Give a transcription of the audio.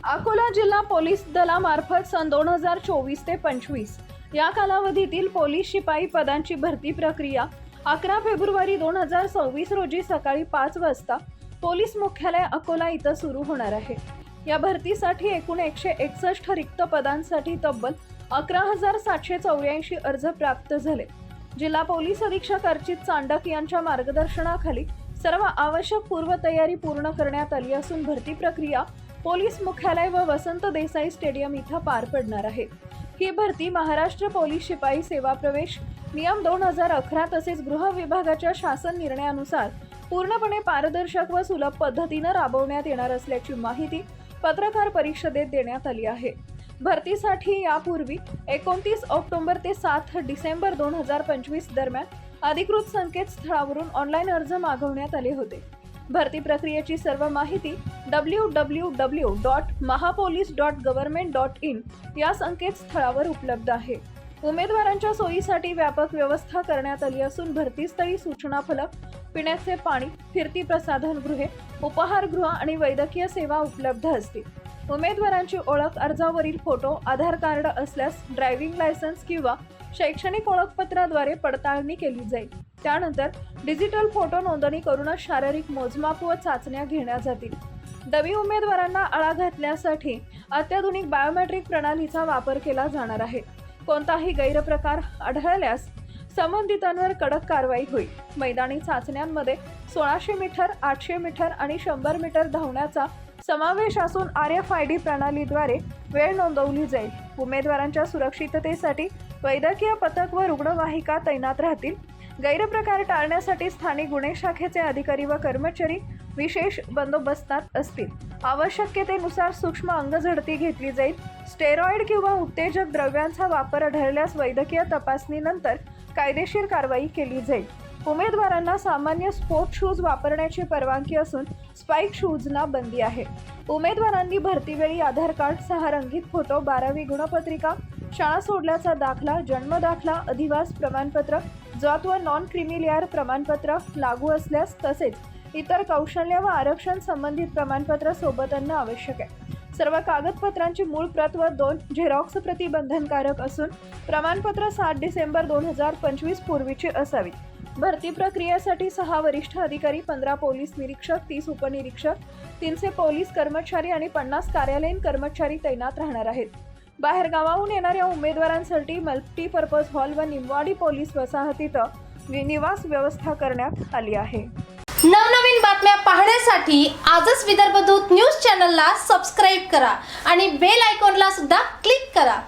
अकोला जिल्हा पोलीस दलामार्फत सन 2024 ते 25 या कालावधीतील पोलीस शिपाई पदांची भरती प्रक्रिया 11 फेब्रुवारी 2026 रोजी सकाळी 5 वाजता पोलीस मुख्यालय अकोला इथं सुरू होणार आहे। या भरतीसाठी एकूण 161 रिक्त पदांसाठी तब्बल 11,784 अर्ज प्राप्त झाले। जिल्हा पोलीस अधीक्षक अर्चित चांडक यांच्या मार्गदर्शनाखाली सर्व आवश्यक पूर्वतयारी पूर्ण करण्यात आली असून भरती प्रक्रिया पोलीस मुख्यालय व वसंत देसाई स्टेडियम इथं पार पडणार आहे। ही भरती महाराष्ट्र पोलीस शिपाई सेवा प्रवेश नियम 2011 तसेच गृह विभागाच्या शासन निर्णयानुसार पूर्णपणे पारदर्शक व सुलभ पद्धतीने राबवण्यात येणार असल्याची माहिती पत्रकार परिषदेत देण्यात आली आहे। भरतीसाठी यापूर्वी 29 ऑक्टोबर ते 7 डिसेंबर 2025 दरम्यान अधिकृत संकेतस्थळावरून ऑनलाईन अर्ज मागवण्यात आले होते। भरती प्रक्रियेची सर्व माहिती www.mahapolice.government.in या संकेतस्थळावर उपलब्ध आहे। उमेदवारांच्या सोयीसाठी व्यापक व्यवस्था करण्यात आली असून भरतीस्थळी सूचना फलक, पिण्याचे पाणी, फिरती प्रसाधनगृहे, उपहारगृह आणि वैद्यकीय सेवा उपलब्ध असतील। उमेदवारांची ओळख अर्जावरील फोटो, आधार कार्ड असल्यास ड्रायव्हिंग लायसन्स किंवा शैक्षणिक ओळखपत्राद्वारे पडताळणी केली जाईल। त्यानंतर डिजिटल फोटो नोंदणी करूनच शारीरिक मोजमाप व चाचण्या घेण्यात जातील। डमी उमेदवारांना आळा घालण्यासाठी अत्याधुनिक बायोमेट्रिक प्रणालीचा वापर केला जाणार आहे। कोणताही गैरप्रकार आढळल्यास संबंधितांवर कडक कारवाई होईल। मैदानी चाचण्यांमध्ये 1600 मीटर, 800 मीटर आणि 100 मीटर धावण्याचा समावेश असून RFID प्रणालीद्वारे वेळ नोंदवली जाईल। उमेदवारांच्या सुरक्षिततेसाठी वैद्यकीय पथक व रुग्णवाहिका तैनात राहतील। गैरप्रकार टाळण्यासाठी स्थानिक गुन्हे शाखेचे अधिकारी व कर्मचारी विशेष बंदोबस्तात असतील। आवश्यकतेनुसार सूक्ष्म अंगझडती घेतली जाईल। स्टेरॉइड किंवा उत्तेजक द्रव्यांचा वापर आढळल्यास वैद्यकीय तपासणीनंतर कायदेशीर कारवाई केली जाईल। उमेदवारांना सामान्य स्पोर्ट शूज वापरण्याची परवानगी असून स्पाइक शूजना बंदी आहे। उमेदवारांनी भरतीवेळी आधार कार्ड, 6 रंगीत फोटो, 12वी गुणपत्रिका, शाळा सोडल्याचा दाखला, जन्म दाखला, अधिवास प्रमाणपत्र, जात व नॉन क्रिमिलियर प्रमाणपत्र लागू असल्यास तसेच इतर कौशल्य व आरक्षण संबंधित प्रमाणपत्र सोबत आणणे आवश्यक आहे। सर्व कागदपत्रांची मूळ प्रत व 2 झेरॉक्स प्रती बंधनकारक असून प्रमाणपत्र 7 डिसेंबर 2025 पूर्वीची असावी। भरती प्रक्रियेसाठी 6 वरिष्ठ अधिकारी, 15 पोलीस निरीक्षक, 30 उपनिरीक्षक, 300 पोलीस कर्मचारी आणि 50 कार्यालयीन कर्मचारी तैनात राहणार आहेत। बाहेर गावाहून येणाऱ्या उमेदवारांसाठी मल्टीपर्पज हॉल व निमवाडी पोलीस वसाहतीत निवास व्यवस्था करण्यात आली आहे। नवनवीन बातम्या पाहण्यासाठी आजच विदर्भ दूत न्यूज चॅनलला सबस्क्राईब करा आणि बेल आयकॉनला सुद्धा क्लिक करा।